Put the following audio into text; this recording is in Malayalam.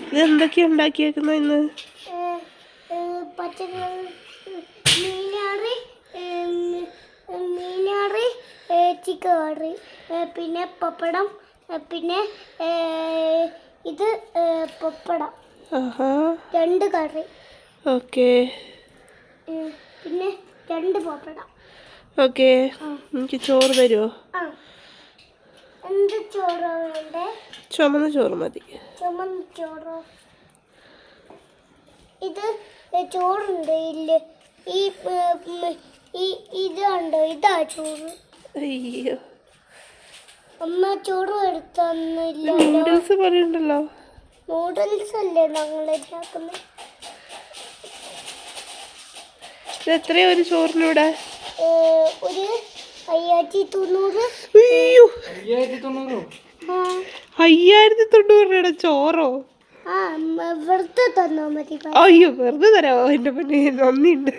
ഇത് എന്തൊക്കെയാ ഉണ്ടാക്കിയേക്കുന്ന ഇന്ന്? മീനാറി, ചിക്കൻ കറി, പിന്നെ പപ്പടം, പിന്നെ ഇത് പപ്പടം, 2 കറി. ഓക്കെ. പിന്നെ 2 പപ്പടം. ഓക്കെ. എനിക്ക് ചോറ് തരുമോ? എന്ത് ചോറോ വേണ്ടേ? ചുമന്ന ചോറ് മതി. ചുമന്ന ചോറോ? ഇത് ചോറുണ്ട് ഇല്ല. ഇതുണ്ടോ? ഇതാ ചോറ്. അയ്യോ, അമ്മ ചോറ് എടുത്തൊന്നുമില്ല. നൂഡിൽസ് പോലെ ഉണ്ടല്ലോ. നൂഡിൽസ് അല്ലേ ഞങ്ങൾ ഉണ്ടാക്കുന്നത്? ഇത് എത്രയാ ഒരു ചോറിനിവിടെ? ഒരു 5090. അയ്യോ, 5090 ചോറോ? വെറുതെ തന്നാ മതി. അയ്യോ, വെറുതെ തരാമോ? എൻ്റെ പിന്നെ നന്ദിയുണ്ട്.